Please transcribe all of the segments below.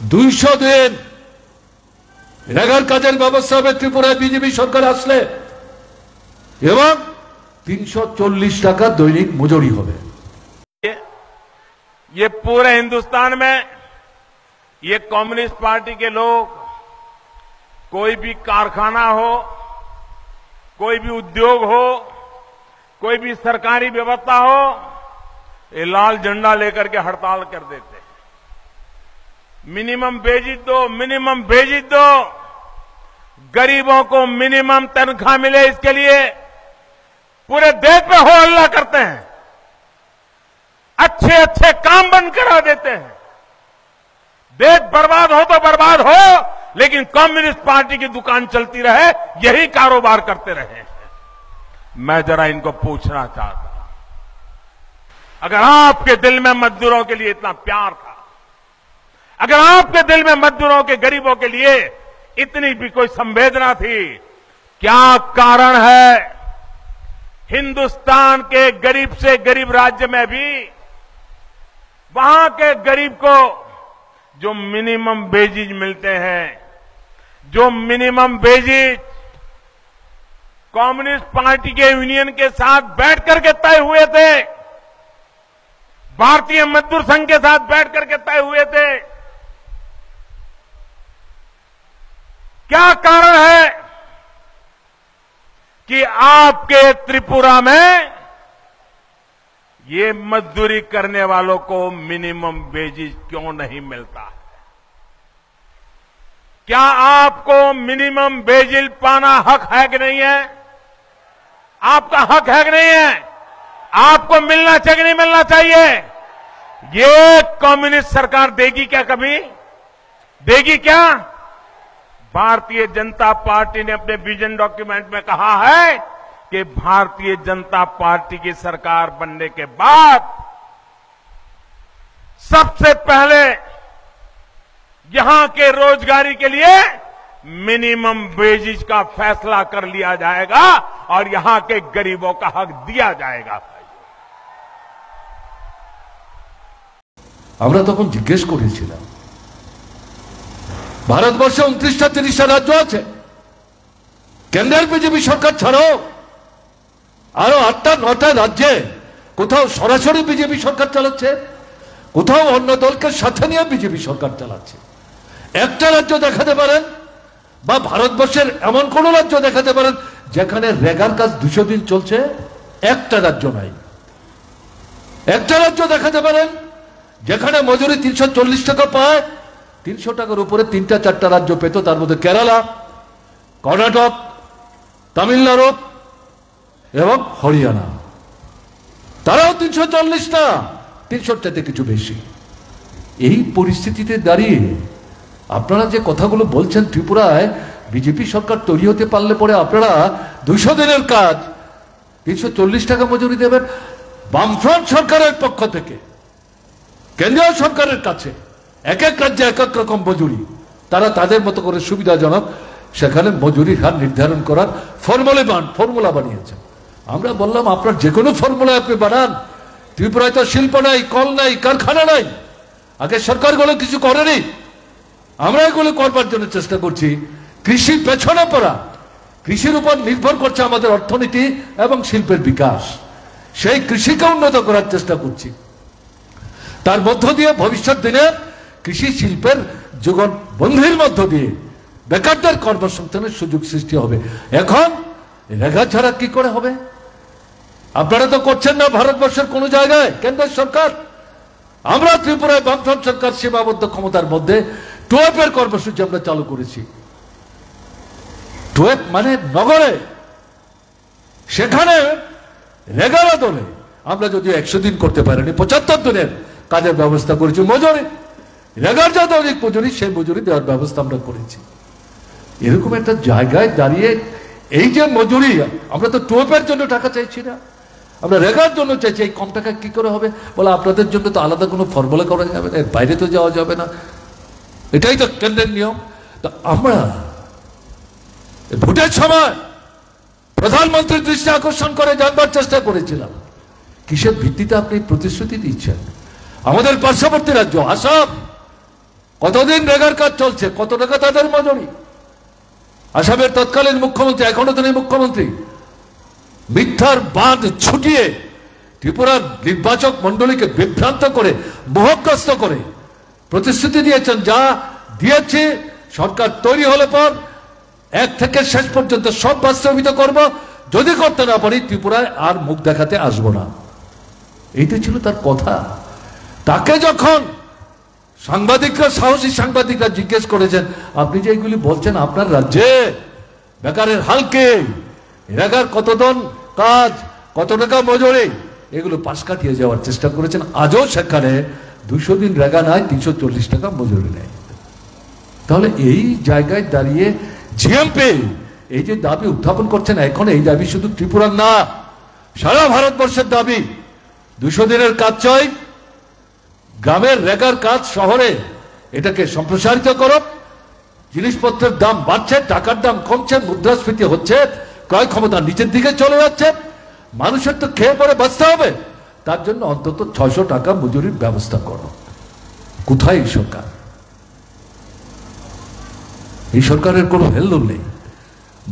200 দিন রেগার কাজের ব্যবস্থা হবে ত্রিপুরায় বিজেপি সরকার আসলে, এবং 340 টাকা দৈনিক মজুরি হবে। ये पूरे हिंदुस्तान में ये कम्युनिस्ट पार्टी के लोग, कोई भी कारखाना हो, कोई भी उद्योग हो, कोई भी सरकारी व्यवस्था हो, ये लाल झंडा लेकर के हड़ताल कर देते हैं। मिनिमम वेजेज दो, मिनिमम वेजेज दो, गरीबों को मिनिमम तनख्वाह मिले, इसके लिए पूरे देश में हो हल्ला करते हैं, अच्छे अच्छे काम बंद करा देते हैं। देश बर्बाद हो तो बर्बाद हो, लेकिन कम्युनिस्ट पार्टी की दुकान चलती रहे, यही कारोबार करते रहे। मैं जरा इनको पूछना चाहता हूं, अगर आपके दिल में मजदूरों के लिए इतना प्यार था, अगर आपके दिल में मजदूरों के, गरीबों के लिए इतनी भी कोई संवेदना थी, क्या कारण है हिंदुस्तान के गरीब से गरीब राज्य में भी वहां के गरीब को जो मिनिमम वेजेज मिलते हैं, जो मिनिमम वेजेज कम्युनिस्ट पार्टी के यूनियन के साथ बैठ करके तय हुए थे, भारतीय मजदूर संघ के साथ बैठ करके तय हुए थे, क्या कारण है कि आपके त्रिपुरा में ये मजदूरी करने वालों को मिनिमम वेजेज क्यों नहीं मिलता है? क्या आपको मिनिमम वेजेज पाना हक है कि नहीं है? आपका हक है कि नहीं है? आपको मिलना चाहिए कि नहीं मिलना चाहिए? ये कम्युनिस्ट सरकार देगी क्या? कभी देगी क्या? भारतीय जनता पार्टी ने अपने विजन डॉक्यूमेंट में कहा है कि भारतीय जनता पार्टी की सरकार बनने के बाद सबसे पहले यहां के रोजगारी के लिए मिनिमम वेजेज का फैसला कर लिया जाएगा और यहां के गरीबों का हक दिया जाएगा। আমরা তখন জিজ্ঞেস করেছিলাম, ভারতবর্ষে 29টা 30টা রাজ্য আছে, কেন্দ্রের বিজেপি সরকার ছাড়াও আরো 8টা 9টা রাজ্যে কোথাও সরাসরি বিজেপি সরকার চালাচ্ছে, কোথাও অন্য দলকে সাথে নিয়ে বিজেপি সরকার চালাচ্ছে। একটা রাজ্য দেখাতে পারেন, বা ভারতবর্ষের এমন কোন রাজ্য দেখাতে পারেন যেখানে রেগার কাজ 200 দিন চলছে? একটা রাজ্য নাই। একটা রাজ্য দেখাতে পারেন যেখানে মজুরি 340 টাকা পায়? 300 টাকার উপরে 3টা 4টা রাজ্য পেত, তার মধ্যে কেরালা, কর্ণাটক, তামিলনাড়ু এবং হরিয়ানা। তারাও 340টা, 300টাতে কিছু বেশি। এই পরিস্থিতিতে দাঁড়িয়ে আপনারা যে কথাগুলো বলছেন, ত্রিপুরায় বিজেপি সরকার তৈরি হতে পারলে পরে আপনারা 200 দিনের কাজ 340 টাকা মজুরি দেবেন। বামফ্রন্ট সরকারের পক্ষ থেকে কেন্দ্রীয় সরকারের কাছে এক এক রাজ্যে এক এক রকম মজুরি, তারা তাদের মতো করে সুবিধাজনক সেখানে মজুরির হার নির্ধারণ করার ফর্মুলা বানিয়েছে। আমরা বললাম আপনার যে কোনো ফর্মুলা আপনি বানান, ত্রিপুরায় তো শিল্প নাই, কল নাই, কারখানা নাই, আগে সরকারগুলো কিছু করেনি, আমরা এগুলো করবার জন্য চেষ্টা করছি। কৃষি পেছনে পড়া, কৃষির উপর নির্ভর করছে আমাদের অর্থনীতি এবং শিল্পের বিকাশ, সেই কৃষিকে উন্নত করার চেষ্টা করছি। তার মধ্য দিয়ে ভবিষ্যৎ দিনে কৃষি শিল্পের যুগন বন্ধের মধ্য দিয়ে বেকারদের কর্মসংস্থানের সুযোগ সৃষ্টি হবে। এখন রেগা ছাড়া কি করে হবে? আপনারা তো করছেন না ভারতবর্ষের কোন জায়গায় কেন্দ্র সরকার। আমরা ত্রিপুরায় বামফ্রন্ট সরকার সীমাবদ্ধ ক্ষমতার মধ্যে 12 এর কর্মসূচি আমরা চালু করেছি। 12 মানে নগরে, সেখানে রেগার আদলে আমরা যদিও 100 দিন করতে পারিনি, 75 দিনের কাজের ব্যবস্থা করেছি। মজুরি রেগার যা দৈনিক মজুরি, সেই মজুরি দেওয়ার ব্যবস্থা আমরা করেছি। এরকম একটা জায়গায় দাঁড়িয়ে এই যে মজুরি, আমরা তো 12 এর জন্য টাকা চাইছি না, আমরা রেগার জন্য চাইছি। এই কম টাকা কি করে হবে? বলে আপনাদের জন্য তো আলাদা কোনো ফর্মুলা করা যাবে না, এর বাইরে তো যাওয়া যাবে না, এটাই তো কেন্দ্রের নিয়ম। তো আমরা ভোটের সময় প্রধানমন্ত্রীর দৃষ্টি আকর্ষণ করে জানবার চেষ্টা করেছিলাম, কিসের ভিত্তিতে আপনি প্রতিশ্রুতি দিচ্ছেন? আমাদের পার্শ্ববর্তী রাজ্য আসাম, কতদিন রেগার কাজ চলছে, কত টাকা তাদের মজুরি? আসামের তৎকালীন মুখ্যমন্ত্রী, এখনো তিনি মুখ্যমন্ত্রী, মিথ্যার বাঁধ ছুটিয়ে ত্রিপুরার নির্বাচক মন্ডলীকে বিভ্রান্ত করে, মোহগ্রস্ত করে প্রতিশ্রুতি দিয়েছেন, যা দিয়েছে সরকার তৈরি হলে পর এক থেকে শেষ পর্যন্ত সব বাস্তবিত করব, যদি করতে না পারি ত্রিপুরায় আর মুখ দেখাতে আসবো না। এইটাই ছিল তার কথা। তাকে যখন সাংবাদিকরা, সাহসী সাংবাদিকরা জিজ্ঞেস করেছেন, আপনি যে এইগুলি বলছেন আপনার রাজ্যে বেকারের হাল কি, এলাকার কতজন কাজ, কত টাকা মজুরি, এগুলো পাশ কাটিয়ে যাওয়ার চেষ্টা করেছেন। আজও সেখানে 200 দিন রেগা নাই, 340 টাকা মজুরি নেয়। তাহলে এই জায়গায় দাঁড়িয়ে জিএমপি এই যে দাবি উত্থাপন করছেন, এখন এই দাবি শুধু ত্রিপুরার না, সারা ভারতবর্ষের দাবি। 200 দিনের কাজ চাই, গ্রামের রেগার কাজ শহরে এটাকে সম্প্রসারিত করো। জিনিসপত্রের দাম বাড়ছে, টাকার দাম কমছে, মুদ্রাস্ফীতি হচ্ছে, ক্রয় ক্ষমতা নিচের দিকে চলে যাচ্ছে, মানুষের তো খেয়ে পরে বাঁচতে হবে, তার জন্য অন্তত 600 টাকা মজুরির ব্যবস্থা করো। কোথায় এই সরকার? এই সরকারের কোনো হেলদোল নেই।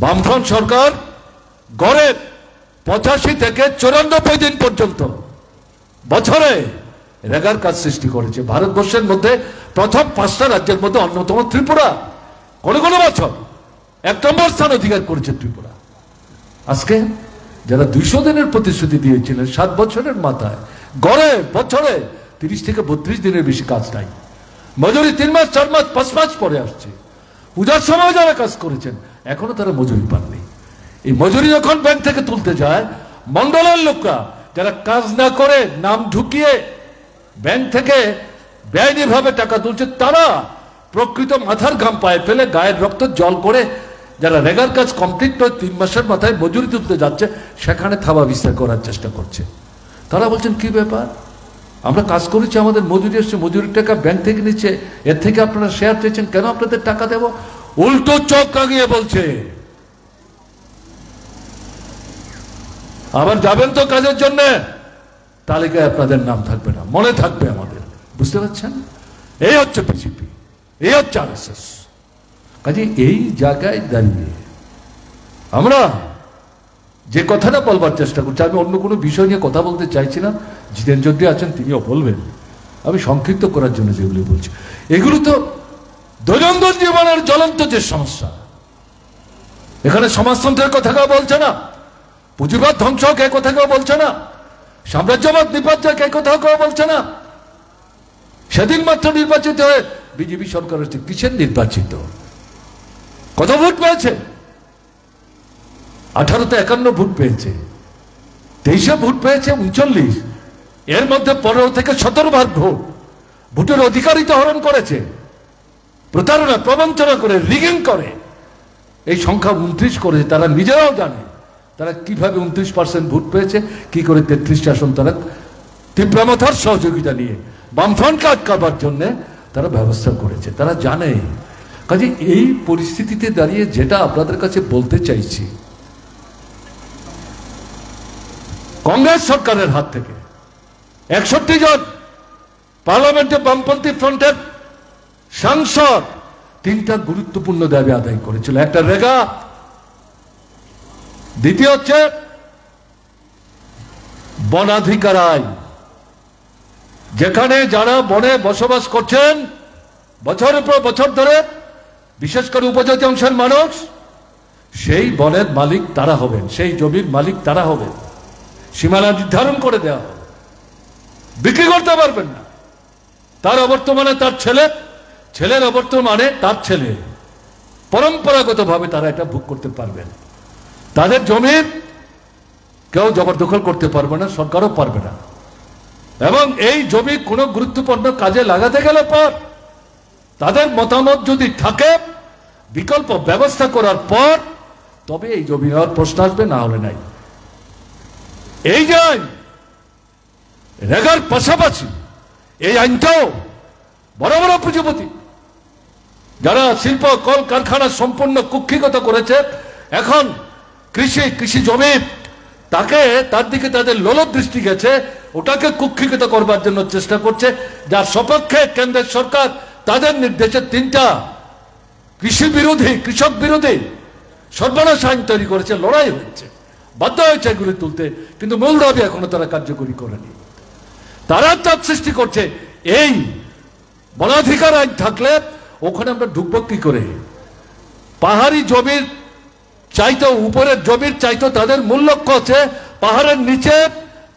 বামফ্রন্ট সরকার গড়ে 85 থেকে 94 দিন পর্যন্ত বছরে রেগার কাজ সৃষ্টি করেছে। ভারতবর্ষের মধ্যে প্রথম 5টা রাজ্যের মধ্যে অন্যতম ত্রিপুরা। কোনো কোনো বছর 1 নম্বর স্থান অধিকার করেছে ত্রিপুরা। আজকে যারা 200 দিনের প্রতিশ্রুতি দিয়েছিলেন 7 বছরের মাথায়, গড়ে বছরে 30 থেকে 32 দিনের বেশি কাজ নাই। মজুরি 3 মাস, 4 মাস, 5 মাস পরে আসছে। পূজার সময় যারা কাজ করেছেন এখনো তারা মজুরি পাননি। এই মজুরি যখন ব্যাংক থেকে তুলতে যায়, মন্ডলের লোকরা যারা কাজ না করে নাম ঢুকিয়ে ব্যাংক থেকে বেআইনিভাবে টাকা তুলছে, তারা প্রকৃত মাথার ঘাম পায়ে ফেলে গায়ের রক্ত জল করে যারা রেগার কাজ কমপ্লিট করে 3 মাসের মাথায় মজুরি তুলতে যাচ্ছে, সেখানে থাবা বিস্তার করার চেষ্টা করছে। তারা বলছেন কি ব্যাপার, আমরা কাজ করেছি, আমাদের মজুরি এসছে, মজুরির টাকা ব্যাংক থেকে নিচ্ছে, এর থেকে আপনারা শেয়ার চেয়েছেন, কেন আপনাদের টাকা দেব? উল্টো চোখ রাঙিয়ে বলছে। আবার যাবেন তো কাজের জন্য, তালিকায় আপনাদের নাম থাকবে না, মনে থাকবে আমাদের। বুঝতে পারছেন? এই হচ্ছে বিজেপি, এই হচ্ছে আরএসএস। কাজে এই জায়গায় দাঁড়িয়ে আমরা যে কথাটা বলবার চেষ্টা করছি, আমি অন্য কোনো বিষয় নিয়ে কথা বলতে চাইছি না, জিতেন যদি আছেন তিনিও বলবেন, আমি সংক্ষিপ্ত করার জন্য যেগুলি বলছি, এগুলো তো দৈনন্দিন জীবনের জ্বলন্ত যে সমস্যা। এখানে সমাজতন্ত্রের কথা কেউ বলছে না, পুঁজিবাদ ধ্বংস কে কথা কেউ বলছে না, সাম্রাজ্যবাদ নিপাত কে কথা কেউ বলছে না। সেদিন মাত্র নির্বাচিত হয়ে বিজেপি সরকার হচ্ছে, কিসের নির্বাচিত? কত ভোট পেয়েছে? 18তে 51 ভোট পেয়েছে, 23-এ ভোট পেয়েছে 39, এর মধ্যে 15 থেকে 17 বার ভোটের অধিকারিতা হরণ করেছে, প্রতারণা প্রবঞ্চনা করে, রিগিং করে এই সংখ্যা 29 করেছে। তারা নিজেরাও জানে তারা কিভাবে 29% ভোট পেয়েছে, কি করে 33টা আসন তারা তীব্রমাথার সহযোগিতা নিয়ে বামফ্রন্টকে আটকাবার জন্য তারা ব্যবস্থা করেছে, তারা জানে। কাজে এই পরিস্থিতিতে দাঁড়িয়ে যেটা আপনাদের কাছে বলতে চাইছি, কংগ্রেস সরকারের হাত থেকে 61 জন পার্লামেন্টে বামপন্থী ফ্রন্টের সাংসদ 3টা গুরুত্বপূর্ণ দাবি আদায় করেছিল। একটা রেগা, দ্বিতীয় হচ্ছে বনাধিকার আইন, যেখানে যারা বনে বসবাস করছেন বছরের পর বছর ধরে, বিশেষ করে উপজাতি অংশের মানুষ, সেই বনের মালিক তারা হবেন, সেই জমির মালিক তারা হবেন। সীমানা নির্ধারণ করে দেওয়া হবে, বিক্রি করতে পারবেন না। তার অবর্তমানে তার ছেলে, ছেলের অবর্তমানে তার ছেলে, পরম্পরাগতভাবে তারা এটা ভোগ করতে পারবেন। তাদের জমির কেউ জবরদখল করতে পারবে না, সরকারও পারবে না। এবং এই জমি কোনো গুরুত্বপূর্ণ কাজে লাগাতে গেলে পর তাদের মতামত যদি থাকে, বিকল্প ব্যবস্থা করার পর তবে এই জমি নেওয়ার প্রশ্ন আসবে, না হলে নাই। এই যে আইন, রেগার পাশাপাশি এই আইনটাও বড় বড় পুঁজিপতি যারা শিল্প কল কারখানা সম্পূর্ণ কুক্ষিগত করেছে, এখন কৃষি জমি তাকে, তার দিকে তাদের লোলক দৃষ্টি গেছে, ওটাকে কুক্ষিগত করবার জন্য চেষ্টা করছে, যার সপক্ষে কেন্দ্রের সরকার তাদের নির্দেশে 3টা কৃষি বিরোধী কৃষক বিরোধী সর্বনাশ আইন তৈরি করেছে, লড়াই হচ্ছে, বাধ্য হয়েছে এগুলি তুলতে, কিন্তু মূল দাবি এখনো তারা কার্যকরী করেনি। তারা চাপ সৃষ্টি করছে এই বনাধিকার আইন থাকলে ওখানে আমরা ঢুকবো কি করে? পাহাড়ি জমির চাইতো, উপরের জমির চাইতো তাদের মূল লক্ষ্য আছে পাহাড়ের নিচে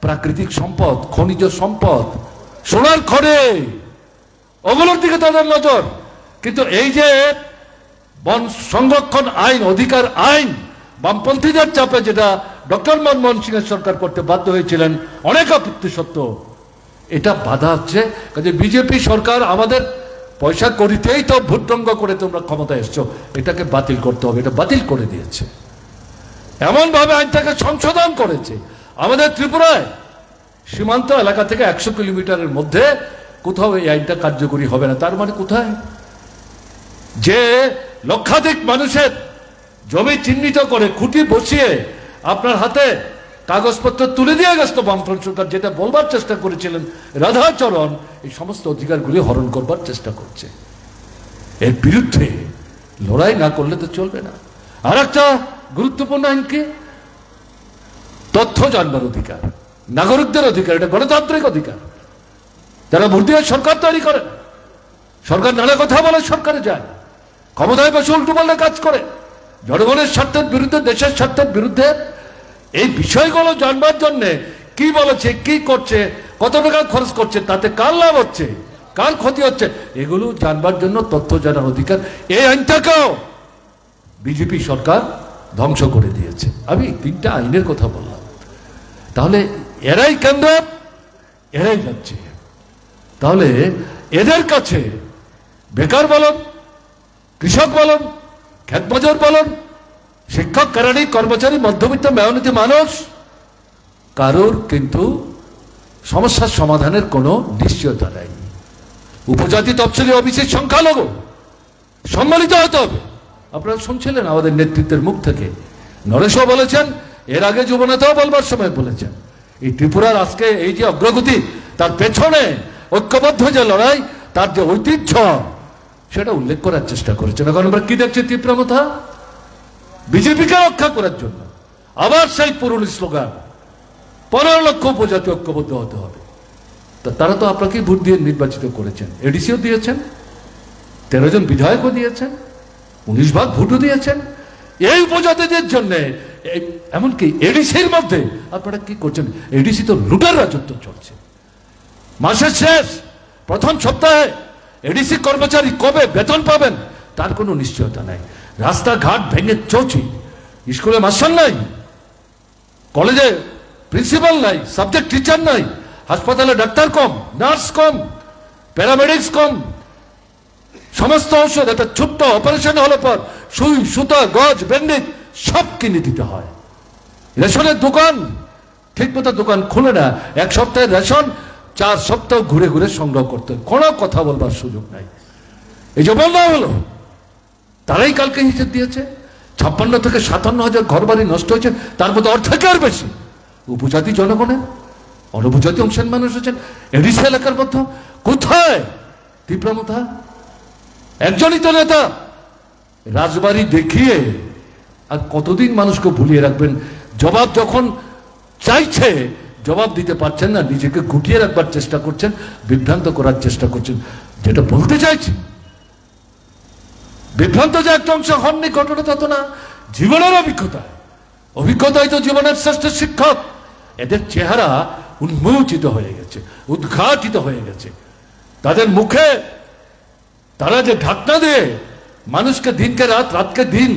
প্রাকৃতিক সম্পদ, খনিজ সম্পদ, সোনার খনি, ওগুলোর দিকে তাদের নজর। কিন্তু এই যে বন সংরক্ষণ আইন, অধিকার আইন, বামপন্থীদের চাপে যেটা ডক্টর মনমোহন সিং এর সরকার করতে বাধ্য হয়েছিলেন অনেক আপত্তি সত্ত্বেও, এটা বাধা হচ্ছে। কাজে বিজেপি সরকার আমাদের পয়সা করিতেই তো ভোটরঙ্গ করে তোমরা ক্ষমতায় এসছো, এটাকে বাতিল করতে হবে, এটা বাতিল করে দিয়েছে। এমন ভাবে আইনটাকে সংশোধন করেছে। আমাদের ত্রিপুরায় সীমান্ত এলাকা থেকে 100 কিলোমিটারের মধ্যে কোথাও এই আইনটা কার্যকরী হবে না। তার মানে কোথায়? যে লক্ষাধিক মানুষের জমি চিহ্নিত করে খুঁটি বসিয়ে আপনার হাতে কাগজপত্র তুলে দিয়ে গেছে বামফ্রন্ট সরকার, যেটা বলবার চেষ্টা করেছিলেন রাধাচরণ, এই সমস্ত অধিকারগুলি হরণ করবার চেষ্টা করছে। এর বিরুদ্ধে লড়াই না করলে তো চলবে না। আর একটা গুরুত্বপূর্ণ আইন কি? তথ্য জানবার অধিকার, নাগরিকদের অধিকার, এটা গণতান্ত্রিক অধিকার। যারা ভোট দিয়ে সরকার তৈরি করে, সরকার নানা কথা বলে সরকারে যায়, ক্ষমতায় বসে উল্টো পাল্টা কাজ করে, জনগণের স্বার্থের বিরুদ্ধে, দেশের স্বার্থের বিরুদ্ধে, এই বিষয়গুলো জানবার জন্য কি বলেছে, কি করছে, কত টাকা খরচ করছে, তাতে কার লাভ হচ্ছে, কার ক্ষতি হচ্ছে, এগুলো জানবার জন্য তথ্য জানার অধিকার, এই আইনটাকেও বিজেপি সরকার ধ্বংস করে দিয়েছে। আমি 3টা আইনের কথা বললাম। তাহলে এরাই কেন্দ্র, এরাই যাচ্ছে। তাহলে এদের কাছে বেকার বলুন, কৃষক বলুন, ক্ষেত মজুর বলুন, শিক্ষক, কেরানি, কর্মচারী, মধ্যবিত্ত, মেহনতি মানুষ, কারোর কিন্তু সমস্যার সমাধানের কোনো নিশ্চয়তা নেই। উপজাতি, তফসিলি, ওবিসির সংখ্যালঘু সম্মানিত হতে হবে। আপনারা শুনছিলেন আমাদের নেতৃত্বের মুখ থেকে, নরেশও বলেছেন, এর আগে যুবনেতাও বলবার সময় বলেছেন, এই ত্রিপুরার আজকে এই যে অগ্রগতি, তার পেছনে ঐক্যবদ্ধ যে লড়াই, তার যে ঐতিহ্য, সেটা উল্লেখ করার চেষ্টা করেছেন। এখন আমরা কি দেখছি? তীব্রমতা বিজেপিকে রক্ষা করার জন্য আবার সেই পুরনো স্লোগান, 15 লক্ষ উপজাতি ঐক্যবদ্ধ হতে হবে। তারা তো আপনাকে ভোট দিয়ে নির্বাচিত করেছেন, এডিসিও দিয়েছেন, 13 জন বিধায়কও দিয়েছেন, 19 ভাগ ভোটও দিয়েছেন এই উপজাতিদের জন্য। এমনকি এডিসির মধ্যে আপনারা কি করছেন? এডিসি তো লুটার রাজত্ব চলছে। মাসের শেষ প্রথম সপ্তাহে এডিসি কর্মচারী কবে বেতন পাবেন তার কোনো নিশ্চয়তা নাই। রাস্তাঘাট ভেঙে চৌচি, স্কুলে মাস্টার নাই, কলেজে প্রিন্সিপাল নাই, সাবজেক্ট টিচার নাই, হাসপাতালে ডাক্তার কম, নার্স কম, প্যারামেডিক্স কম, সমস্ত ঔষধ একটা ছোট্ট অপারেশন হলে পর সুই, সুতা, গজ, ব্যান্ডেজ সব কিনে দিতে হয়। রেশনের দোকান ঠিকমতো দোকান খুলে না, 1 সপ্তাহের রেশন 4 সপ্তাহ ঘুরে ঘুরে সংগ্রহ করতে, কোনো কথা বলবার সুযোগ নাই। এই যে বলা হলো, তারাই কালকে হিসেব দিয়েছে 56 থেকে 57 হাজার ঘর বাড়ি নষ্ট হয়েছে, তার মধ্যে অর্ধেকের বেশি উপজাতি জনগণের, অনুপজাতি অংশের মানুষ আছেন এডিসি এলাকার মধ্যে। কোথায় তীব্রমতা? একজনই তো নেতা, রাজবাড়ি দেখিয়ে আর কতদিন মানুষকে ভুলিয়ে রাখবেন? জবাব যখন চাইছে জবাব দিতে পারছেন না, নিজেকে গুটিয়ে রাখবার চেষ্টা করছেন, বিভ্রান্ত করার চেষ্টা করছেন। যেটা বলতে চাইছি, বিভ্রান্ত যে একটা অংশ হননি ঘটনা তত না, জীবনের অভিজ্ঞতাই তো জীবনের শ্রেষ্ঠ শিক্ষক। এদের চেহারা উন্মোচিত হয়ে গেছে, উদ্ঘাটিত হয়ে গেছে। তাদের মুখে তারা যে ঢাকনা দিয়ে মানুষকে দিনকে রাত, রাতকে দিন,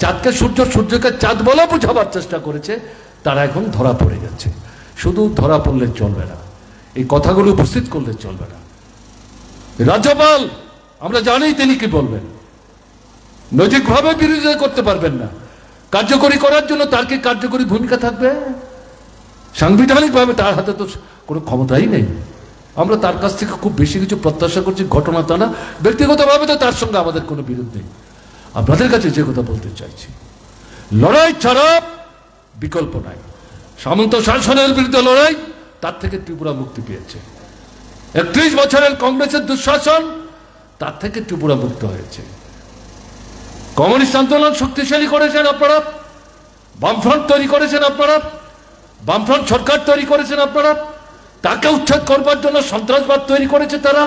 চাঁদকে সূর্য, সূর্যকে চাঁদ বলে বোঝাবার চেষ্টা করেছে, তারা এখন ধরা পড়ে গেছে। শুধু ধরা পড়লে চলবে না, এই কথাগুলো উপস্থিত করলে চলবে না। রাজ্যপাল আমরা জানি তিনি কি বলবেন, নৈতিকভাবে বিরোধিতা করতে পারবেন না, কার্যকরী করার জন্য তার কি কার্যকরী ভূমিকা থাকবে? সাংবিধানিকভাবে তার হাতে তো কোনো ক্ষমতাই নেই। আমরা তার কাছ থেকে খুব বেশি কিছু প্রত্যাশা করছি, ঘটনা তা না। ব্যক্তিগতভাবে তো তার সঙ্গে আমাদের কোনো বিরোধ নেই। আপনাদের কাছে যে কথা বলতে চাইছি, লড়াই ছাড়া বিকল্প নাই। সামন্ত শাসনের বিরুদ্ধে লড়াই, তার থেকে ত্রিপুরা মুক্তি পেয়েছে। 31 বছরের কংগ্রেসের দুঃশাসন, তার থেকে ত্রিপুরা মুক্ত হয়েছে। কমিউনিস্ট আন্দোলন শক্তিশালী করেছেন আপনারা, বামফ্রন্ট তৈরি করেছেন আপনারা, বামফ্রন্ট সরকার তৈরি করেছেন আপনারা, তাকে উচ্ছেদ করবার জন্য সন্ত্রাসবাদ তৈরি করেছে তারা।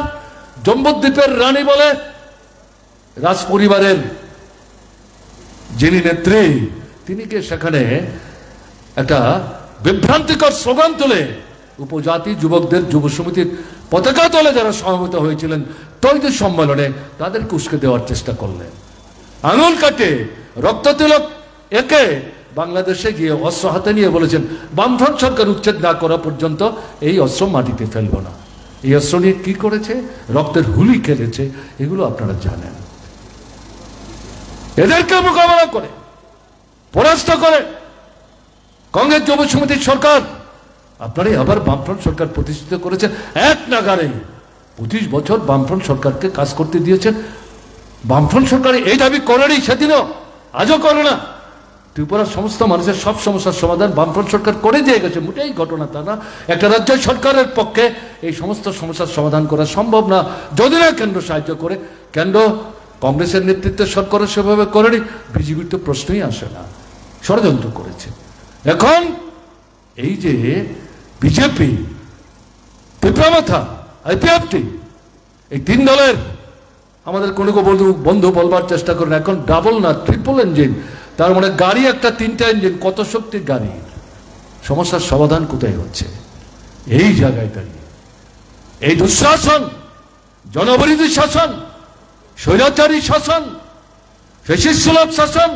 জম্বুদ্বীপের রানী বলে রাজ পরিবারের যিনি নেত্রী, তিনি কে সেখানে একটা বিভ্রান্তিকর স্লোগান তুলে উপজাতি যুবকদের যুব সমিতির পতাকা তলে যারা সমবেত হয়েছিলেন তৈরি সম্মেলনে তাদেরকে উস্কে দেওয়ার চেষ্টা করলেন। আঙুল কাটে রক্ত তিলক একে বাংলাদেশে গিয়ে অস্ত্র হাতে নিয়ে বলেছেন বামফ্রন্ট সরকার উচ্ছেদ না করা পর্যন্ত এই অস্ত্র মাটিতে ফেলব না। এই অস্ত্র নিয়ে কি করেছে? রক্তের হুলি খেলেছে, এগুলো আপনারা জানেন। এদেরকে মোকাবেলা করে পরাস্ত করে কংগ্রেস যুব সমিতির সরকার আপনারাই আবার বামফ্রন্ট সরকার প্রতিষ্ঠিত করেছেন এক নাগারে। 25 বছর বামফ্রন্ট সরকারকে কাজ করতে দিয়েছেন। বামফ্রন্ট সরকার এই দাবি করেনি সেদিনও, আজও করে না। ত্রিপুরার সমস্ত মানুষের সব সমস্যার সমাধান বামফ্রন্ট সরকার করে দিয়ে গেছে, মোটেই ঘটনা তা না। একটা রাজ্য সরকারের পক্ষে এই সমস্ত সমস্যার সমাধান করা সম্ভব না যদি না কেন্দ্র সাহায্য করে। কেন্দ্র কংগ্রেসের নেতৃত্বের সরকারও সেভাবে করেনি, বিজেপির তো প্রশ্নই আসে না, ষড়যন্ত্র করেছে। এখন এই যে বিজেপি, ত্রিপুরামাথা, আইপিএফটি, এই 3 দলের আমাদের কোনো বন্ধু বলবার চেষ্টা করেন এখন ডাবল না ট্রিপল ইঞ্জিন, তার মানে গাড়ি একটা 3টা ইঞ্জিন, কত শক্তির গাড়ি। সমস্যার সমাধান কোথায় হচ্ছে? এই জায়গায় দাঁড়িয়ে এই দুঃশাসন, জনবিরোধী শাসন, স্বৈরাচারী শাসন, ফ্যাসিস্ট সুলভ শাসন,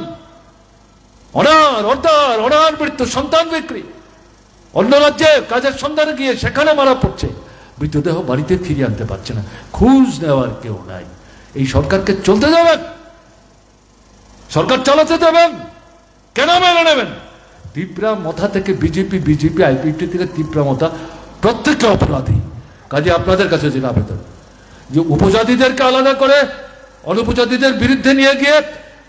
অনার মৃত্যু, সন্তান বিক্রি, অন্য রাজ্যে কাজের সন্ধানে গিয়ে সেখানে মারা পড়ছে, মৃতদেহ বাড়িতে ফিরিয়ে আনতে পারছে না, খোঁজ নেওয়ার কেউ নাই। এই সরকারকে চলতে দেবেন? সরকার চালাতে দেবেন? কেন মেনে নেবেন? ত্রিপুরা মাথা থেকে বিজেপি আইপিএফটি থেকে ত্রিপুরা মাথা প্রত্যেকটা অপরাধী। কাজে আপনাদের কাছে যে আবেদন, যে উপজাতিদেরকে আলাদা করে অনুপজাতিদের বিরুদ্ধে নিয়ে গিয়ে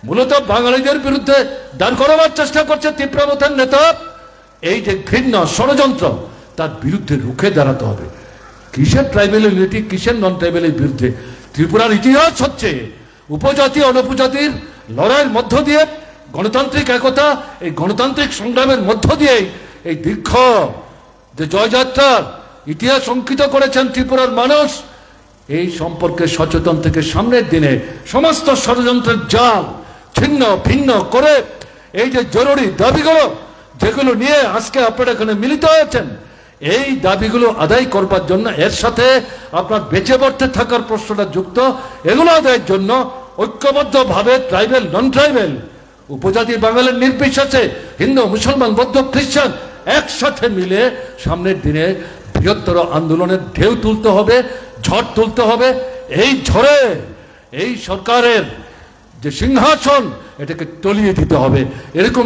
মূলত বাঙালিদের বিরুদ্ধে দাঁড় করাবার চেষ্টা করছে ত্রিপুরা মাথার নেতা, এই যে ঘৃণ্য ষড়যন্ত্র, তার বিরুদ্ধে রুখে দাঁড়াতে হবে। কিসের ট্রাইবেল ইউনিটি, কিসের নন ট্রাইবেলের বিরুদ্ধে? ত্রিপুরার ইতিহাস হচ্ছে উপজাতি অনুপজাতির লড়াইয়ের মধ্য দিয়ে গণতান্ত্রিক একতা, এই গণতান্ত্রিক সংগ্রামের মধ্য দিয়ে এই দীর্ঘ যে জয়যাত্রার ইতিহাস অঙ্কিত করেছেন ত্রিপুরার মানুষ, এই সম্পর্কে সচেতন থেকে সামনের দিনে সমস্ত ষড়যন্ত্রের জাল ছিন্ন ভিন্ন করে এই যে জরুরি দাবিগুলো যেগুলো নিয়ে আজকে আপনারা এখানে মিলিত হয়েছেন, এই দাবিগুলো আদায় করবার জন্য এর সাথে আপনার বেঁচে বর্তে থাকার প্রশ্নটা যুক্ত, এগুলো আদায়ের জন্য ঐক্যবদ্ধভাবে ট্রাইবেল নন ট্রাইবেল উপজাতি বাঙালির নির্বিশেষে হিন্দু মুসলমান বৌদ্ধ খ্রিস্টান একসাথে মিলে সামনের দিনে বৃহত্তর আন্দোলনের ঢেউ তুলতে হবে, ঝড় তুলতে হবে। এই ঝড়ে এই সরকারের যে সিংহাসন এটাকে টলিয়ে দিতে হবে, এরকম